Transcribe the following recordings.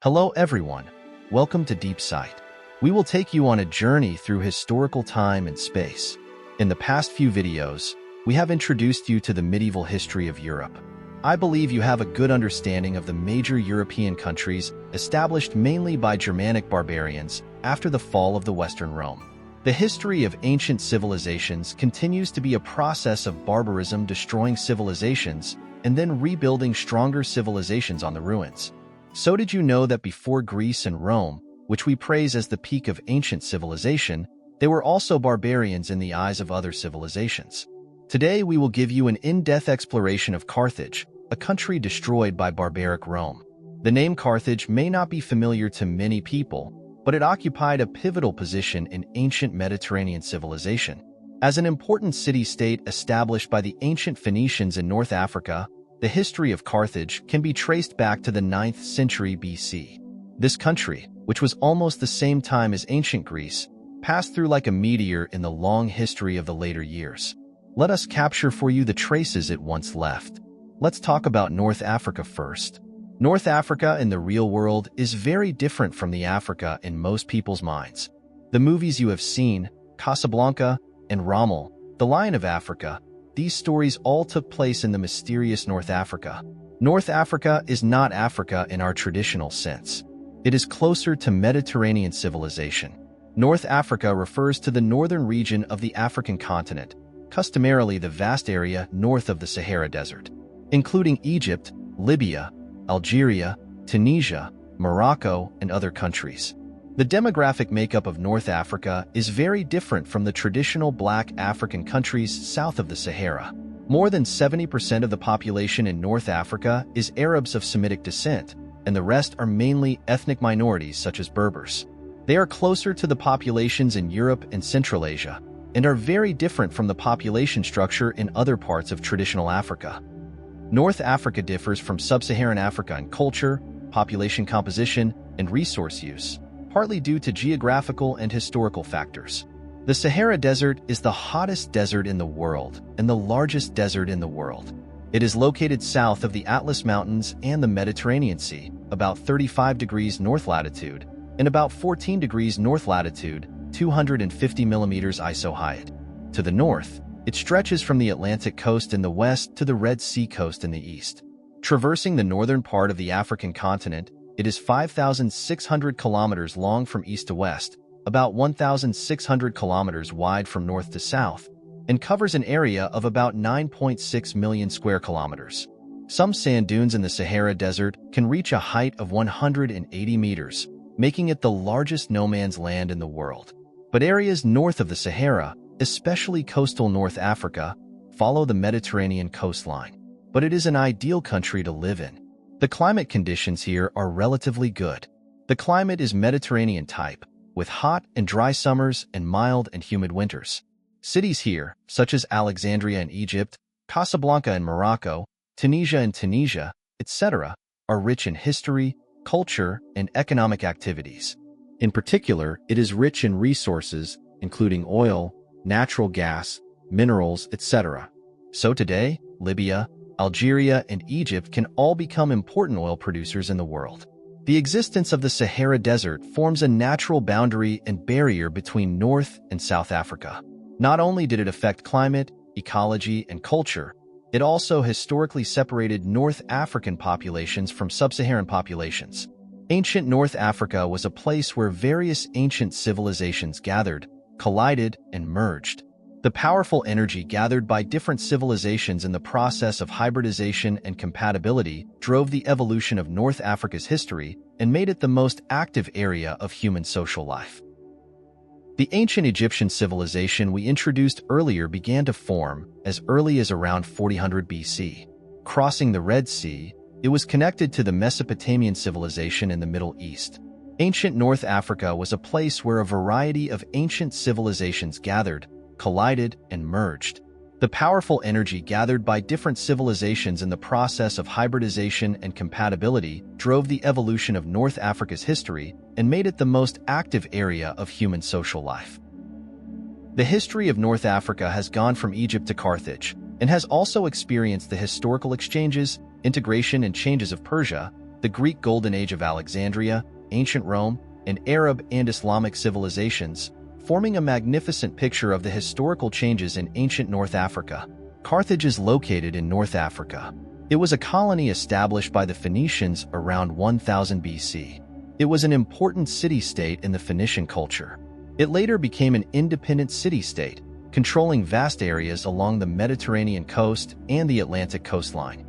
Hello everyone, welcome to Deep Sight. We will take you on a journey through historical time and space. In the past few videos, we have introduced you to the medieval history of Europe. I believe you have a good understanding of the major European countries established mainly by Germanic barbarians after the fall of the Western Rome. The history of ancient civilizations continues to be a process of barbarism destroying civilizations and then rebuilding stronger civilizations on the ruins. So did you know that before Greece and Rome, which we praise as the peak of ancient civilization, they were also barbarians in the eyes of other civilizations? Today we will give you an in-depth exploration of Carthage, a country destroyed by barbaric Rome. The name Carthage may not be familiar to many people, but it occupied a pivotal position in ancient Mediterranean civilization. As an important city-state established by the ancient Phoenicians in North Africa, the history of Carthage can be traced back to the 9th century BC. This country, which was almost the same time as ancient Greece, passed through like a meteor in the long history of the later years. Let us capture for you the traces it once left. Let's talk about North Africa first. North Africa in the real world is very different from the Africa in most people's minds. The movies you have seen, Casablanca and Rommel, the Lion of Africa, these stories all took place in the mysterious North Africa. North Africa is not Africa in our traditional sense. It is closer to Mediterranean civilization. North Africa refers to the northern region of the African continent, customarily the vast area north of the Sahara Desert, including Egypt, Libya, Algeria, Tunisia, Morocco, and other countries. The demographic makeup of North Africa is very different from the traditional black African countries south of the Sahara. More than 70% of the population in North Africa is Arabs of Semitic descent, and the rest are mainly ethnic minorities such as Berbers. They are closer to the populations in Europe and Central Asia, and are very different from the population structure in other parts of traditional Africa. North Africa differs from sub-Saharan Africa in culture, population composition, and resource use, partly due to geographical and historical factors. The Sahara Desert is the hottest desert in the world and the largest desert in the world. It is located south of the Atlas Mountains and the Mediterranean Sea, about 35 degrees north latitude, and about 14 degrees north latitude, 250 millimeters ISO height. To the north, it stretches from the Atlantic coast in the west to the Red Sea coast in the east. Traversing the northern part of the African continent, it is 5,600 kilometers long from east to west, about 1,600 kilometers wide from north to south, and covers an area of about 9.6 million square kilometers. Some sand dunes in the Sahara Desert can reach a height of 180 meters, making it the largest no-man's land in the world. But areas north of the Sahara, especially coastal North Africa, follow the Mediterranean coastline. But it is an ideal country to live in. The climate conditions here are relatively good. The climate is Mediterranean type, with hot and dry summers and mild and humid winters. Cities here, such as Alexandria in Egypt, Casablanca in Morocco, Tunisia in Tunisia, etc., are rich in history, culture, and economic activities. In particular, it is rich in resources, including oil, natural gas, minerals, etc. So today, Libya, Algeria, and Egypt can all become important oil producers in the world. The existence of the Sahara Desert forms a natural boundary and barrier between North and South Africa. Not only did it affect climate, ecology, and culture, it also historically separated North African populations from sub-Saharan populations. Ancient North Africa was a place where various ancient civilizations gathered, collided, and merged. The powerful energy gathered by different civilizations in the process of hybridization and compatibility drove the evolution of North Africa's history and made it the most active area of human social life. The ancient Egyptian civilization we introduced earlier began to form as early as around 400 BC. Crossing the Red Sea, it was connected to the Mesopotamian civilization in the Middle East. Ancient North Africa was a place where a variety of ancient civilizations gathered, collided, and merged. The powerful energy gathered by different civilizations in the process of hybridization and compatibility drove the evolution of North Africa's history and made it the most active area of human social life. The history of North Africa has gone from Egypt to Carthage and has also experienced the historical exchanges, integration, and changes of Persia, the Greek Golden Age of Alexandria, ancient Rome, and Arab and Islamic civilizations, forming a magnificent picture of the historical changes in ancient North Africa. Carthage is located in North Africa. It was a colony established by the Phoenicians around 1000 BC. It was an important city-state in the Phoenician culture. It later became an independent city-state, controlling vast areas along the Mediterranean coast and the Atlantic coastline.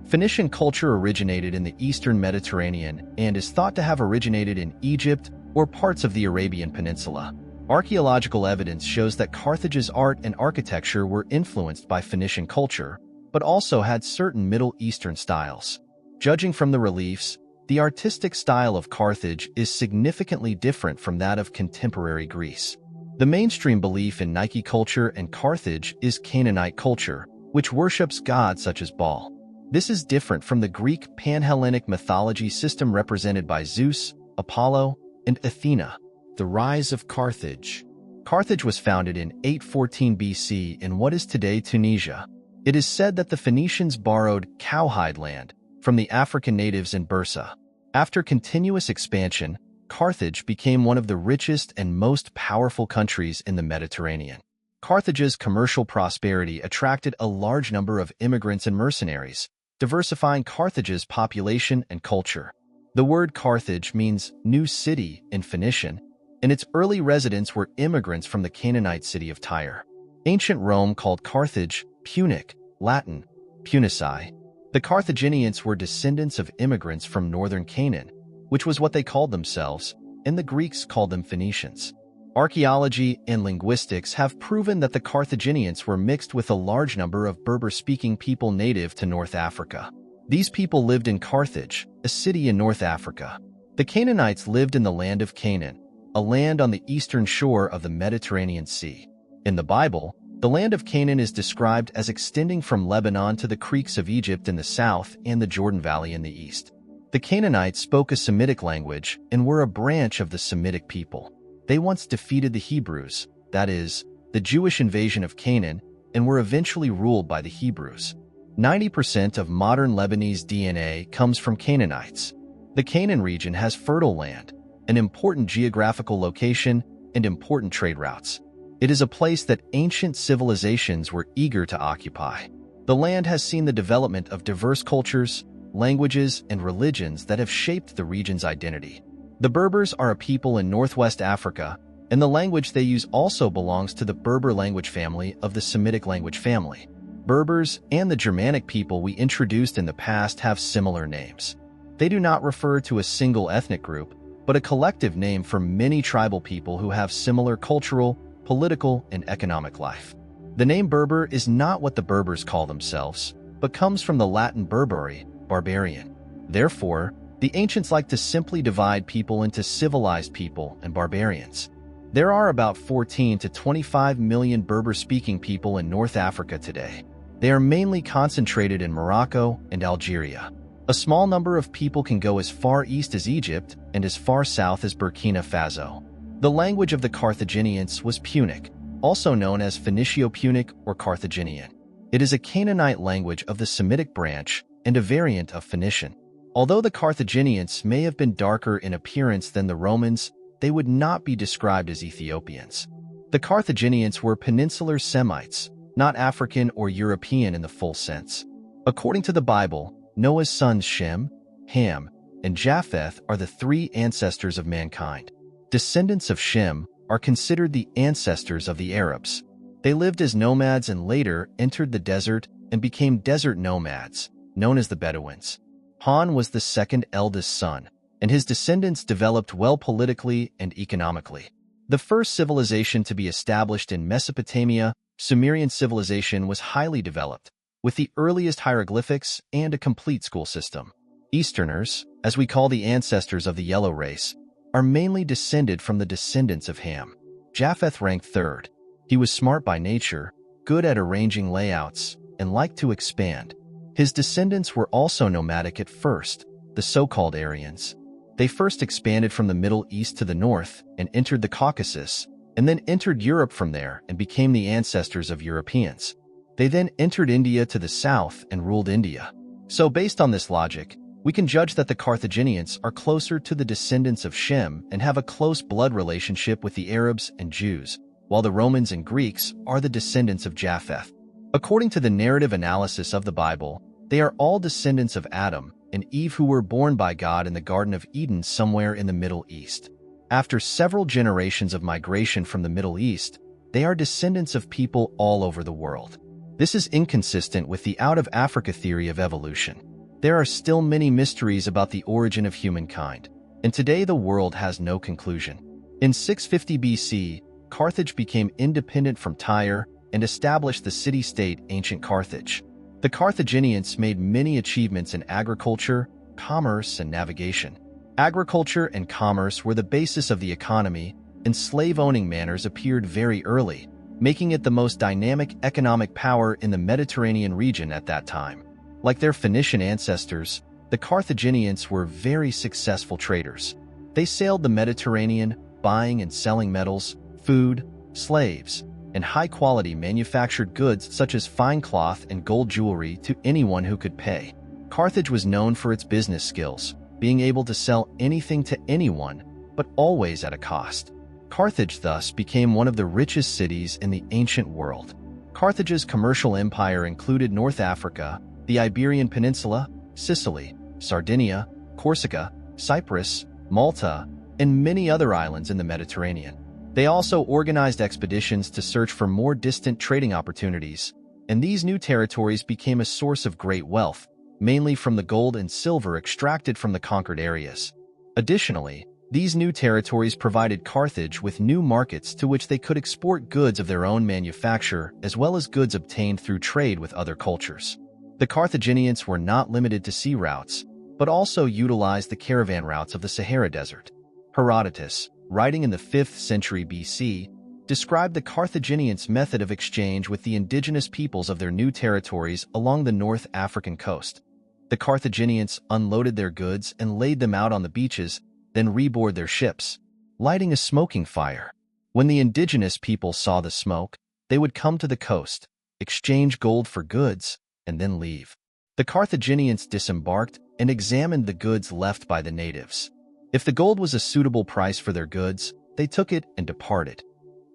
Phoenician culture originated in the eastern Mediterranean and is thought to have originated in Egypt or parts of the Arabian Peninsula. Archaeological evidence shows that Carthage's art and architecture were influenced by Phoenician culture, but also had certain Middle Eastern styles. Judging from the reliefs, the artistic style of Carthage is significantly different from that of contemporary Greece. The mainstream belief in Nike culture and Carthage is Canaanite culture, which worships gods such as Baal. This is different from the Greek Pan-Hellenic mythology system represented by Zeus, Apollo, and Athena. The rise of Carthage. Carthage was founded in 814 BC in what is today Tunisia. It is said that the Phoenicians borrowed cowhide land from the African natives in Bursa. After continuous expansion, Carthage became one of the richest and most powerful countries in the Mediterranean. Carthage's commercial prosperity attracted a large number of immigrants and mercenaries, diversifying Carthage's population and culture. The word Carthage means new city in Phoenician, and its early residents were immigrants from the Canaanite city of Tyre. Ancient Rome called Carthage Punic, Latin, Punici. The Carthaginians were descendants of immigrants from northern Canaan, which was what they called themselves, and the Greeks called them Phoenicians. Archaeology and linguistics have proven that the Carthaginians were mixed with a large number of Berber-speaking people native to North Africa. These people lived in Carthage, a city in North Africa. The Canaanites lived in the land of Canaan, a land on the eastern shore of the Mediterranean Sea. In the Bible, the land of Canaan is described as extending from Lebanon to the creeks of Egypt in the south and the Jordan Valley in the east. The Canaanites spoke a Semitic language and were a branch of the Semitic people. They once defeated the Hebrews, that is, the Jewish invasion of Canaan, and were eventually ruled by the Hebrews. 90% of modern Lebanese DNA comes from Canaanites. The Canaan region has fertile land, an important geographical location, and important trade routes. It is a place that ancient civilizations were eager to occupy. The land has seen the development of diverse cultures, languages, and religions that have shaped the region's identity. The Berbers are a people in northwest Africa, and the language they use also belongs to the Berber language family of the Semitic language family. Berbers and the Germanic people we introduced in the past have similar names. They do not refer to a single ethnic group, but a collective name for many tribal people who have similar cultural, political, and economic life. The name Berber is not what the Berbers call themselves, but comes from the Latin berberi, barbarian. Therefore, the ancients like to simply divide people into civilized people and barbarians. There are about 14 to 25 million Berber-speaking people in North Africa today. They are mainly concentrated in Morocco and Algeria. A small number of people can go as far east as Egypt and as far south as Burkina Faso. The language of the Carthaginians was Punic, also known as Phoenicio-Punic or Carthaginian. It is a Canaanite language of the Semitic branch and a variant of Phoenician. Although the Carthaginians may have been darker in appearance than the Romans, they would not be described as Ethiopians. The Carthaginians were peninsular Semites, not African or European in the full sense. According to the Bible, Noah's sons Shem, Ham, and Japheth are the three ancestors of mankind. Descendants of Shem are considered the ancestors of the Arabs. They lived as nomads and later entered the desert and became desert nomads, known as the Bedouins. Han was the second eldest son, and his descendants developed well politically and economically. The first civilization to be established in Mesopotamia, Sumerian civilization, was highly developed, with the earliest hieroglyphics and a complete school system. Easterners, as we call the ancestors of the yellow race, are mainly descended from the descendants of Ham. Japheth ranked third. He was smart by nature, good at arranging layouts, and liked to expand. His descendants were also nomadic at first, the so-called Aryans. They first expanded from the Middle East to the north and entered the Caucasus, and then entered Europe from there and became the ancestors of Europeans. They then entered India to the south and ruled India. So based on this logic, We can judge that the Carthaginians are closer to the descendants of Shem and have a close blood relationship with the Arabs and Jews, while the Romans and Greeks are the descendants of Japheth. According to the narrative analysis of the Bible, they are all descendants of Adam and Eve who were born by God in the Garden of Eden somewhere in the Middle East. After several generations of migration from the Middle East, they are descendants of people all over the world. This is inconsistent with the out-of-Africa theory of evolution. There are still many mysteries about the origin of humankind, and today the world has no conclusion. In 650 BC, Carthage became independent from Tyre and established the city-state ancient Carthage. The Carthaginians made many achievements in agriculture, commerce, and navigation. Agriculture and commerce were the basis of the economy, and slave-owning manners appeared very early, making it the most dynamic economic power in the Mediterranean region at that time. Like their Phoenician ancestors, the Carthaginians were very successful traders. They sailed the Mediterranean, buying and selling metals, food, slaves, and high-quality manufactured goods such as fine cloth and gold jewelry to anyone who could pay. Carthage was known for its business skills, being able to sell anything to anyone, but always at a cost. Carthage thus became one of the richest cities in the ancient world. Carthage's commercial empire included North Africa, the Iberian Peninsula, Sicily, Sardinia, Corsica, Cyprus, Malta, and many other islands in the Mediterranean. They also organized expeditions to search for more distant trading opportunities, and these new territories became a source of great wealth, mainly from the gold and silver extracted from the conquered areas. Additionally, these new territories provided Carthage with new markets to which they could export goods of their own manufacture as well as goods obtained through trade with other cultures. The Carthaginians were not limited to sea routes, but also utilized the caravan routes of the Sahara Desert. Herodotus, writing in the 5th century BC, described the Carthaginians' method of exchange with the indigenous peoples of their new territories along the North African coast. The Carthaginians unloaded their goods and laid them out on the beaches, then reboard their ships, lighting a smoking fire. When the indigenous people saw the smoke, they would come to the coast, exchange gold for goods, and then leave. The Carthaginians disembarked and examined the goods left by the natives. If the gold was a suitable price for their goods, they took it and departed.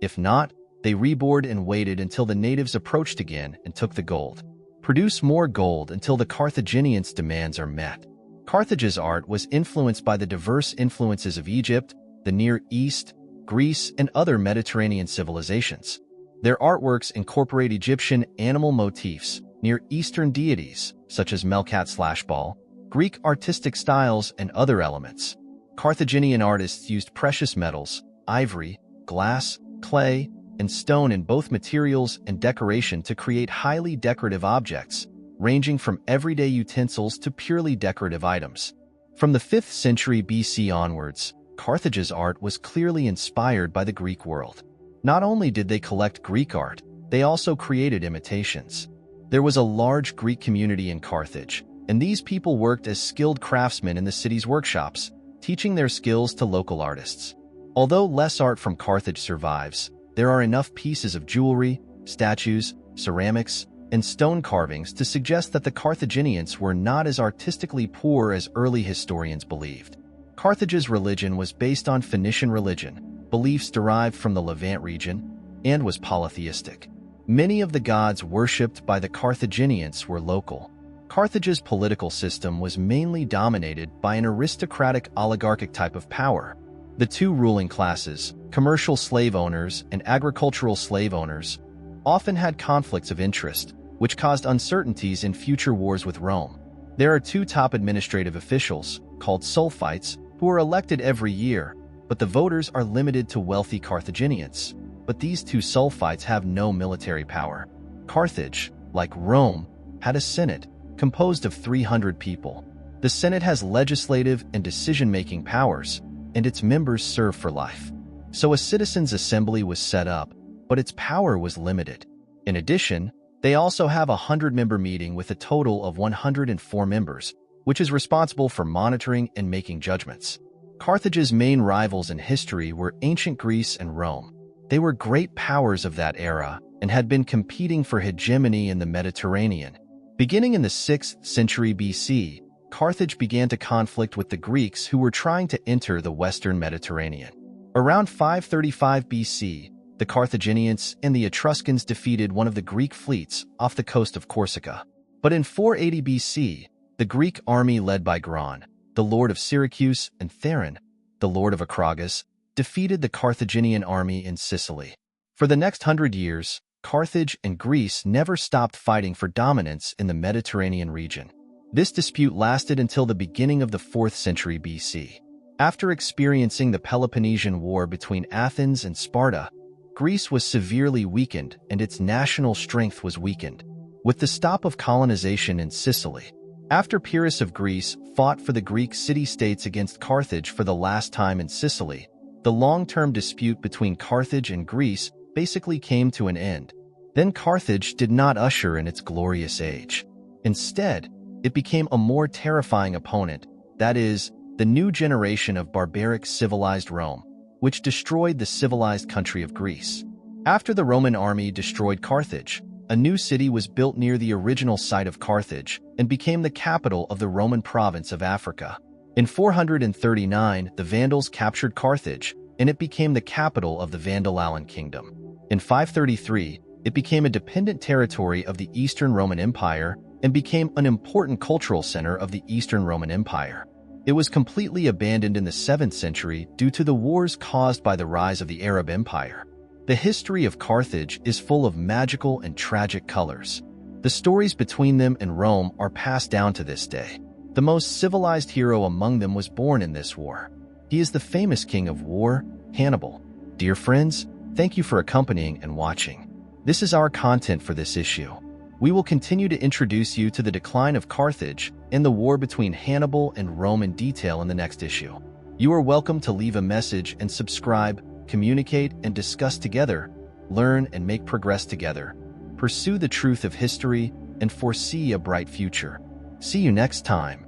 If not, they reboarded and waited until the natives approached again and took the gold. Produce more gold until the Carthaginians' demands are met. Carthage's art was influenced by the diverse influences of Egypt, the Near East, Greece, and other Mediterranean civilizations. Their artworks incorporate Egyptian animal motifs, Near Eastern deities, such as Melkat/Bal, Greek artistic styles, and other elements. Carthaginian artists used precious metals, ivory, glass, clay, and stone in both materials and decoration to create highly decorative objects, ranging from everyday utensils to purely decorative items. From the 5th century BC onwards, Carthage's art was clearly inspired by the Greek world. Not only did they collect Greek art, they also created imitations. There was a large Greek community in Carthage, and these people worked as skilled craftsmen in the city's workshops, teaching their skills to local artists. Although less art from Carthage survives, there are enough pieces of jewelry, statues, ceramics, and stone carvings to suggest that the Carthaginians were not as artistically poor as early historians believed. Carthage's religion was based on Phoenician religion, beliefs derived from the Levant region, and was polytheistic. Many of the gods worshipped by the Carthaginians were local. Carthage's political system was mainly dominated by an aristocratic oligarchic type of power. The two ruling classes, commercial slave owners and agricultural slave owners, often had conflicts of interest, which caused uncertainties in future wars with Rome. There are two top administrative officials, called sulfites, who are elected every year, but the voters are limited to wealthy Carthaginians. But these two sulfites have no military power. Carthage, like Rome, had a senate composed of 300 people. The senate has legislative and decision-making powers, and its members serve for life. So a citizens' assembly was set up, but its power was limited. In addition, they also have a 100-member meeting with a total of 104 members, which is responsible for monitoring and making judgments. Carthage's main rivals in history were ancient Greece and Rome. They were great powers of that era and had been competing for hegemony in the Mediterranean. Beginning in the 6th century BC, Carthage began to conflict with the Greeks who were trying to enter the western Mediterranean. Around 535 BC, the Carthaginians and the Etruscans defeated one of the Greek fleets off the coast of Corsica. But in 480 BC, the Greek army led by Graun, the lord of Syracuse, and Theron, the lord of Acragas, defeated the Carthaginian army in Sicily. For the next 100 years, Carthage and Greece never stopped fighting for dominance in the Mediterranean region. This dispute lasted until the beginning of the 4th century BC. After experiencing the Peloponnesian War between Athens and Sparta, Greece was severely weakened and its national strength was weakened. With the stop of colonization in Sicily, after Pyrrhus of Greece fought for the Greek city-states against Carthage for the last time in Sicily, the long-term dispute between Carthage and Greece basically came to an end. Then Carthage did not usher in its glorious age. Instead, it became a more terrifying opponent, that is, the new generation of barbaric civilized Rome, which destroyed the civilized country of Greece. After the Roman army destroyed Carthage, a new city was built near the original site of Carthage and became the capital of the Roman province of Africa. In 439, the Vandals captured Carthage, and it became the capital of the Vandalan kingdom. In 533, it became a dependent territory of the Eastern Roman Empire and became an important cultural center of the Eastern Roman Empire. It was completely abandoned in the 7th century due to the wars caused by the rise of the Arab Empire. The history of Carthage is full of magical and tragic colors. The stories between them and Rome are passed down to this day. The most civilized hero among them was born in this war. He is the famous king of war, Hannibal. Dear friends, thank you for accompanying and watching. This is our content for this issue. We will continue to introduce you to the decline of Carthage and the war between Hannibal and Rome in detail in the next issue. You are welcome to leave a message and subscribe, communicate and discuss together, learn and make progress together, pursue the truth of history, and foresee a bright future. See you next time.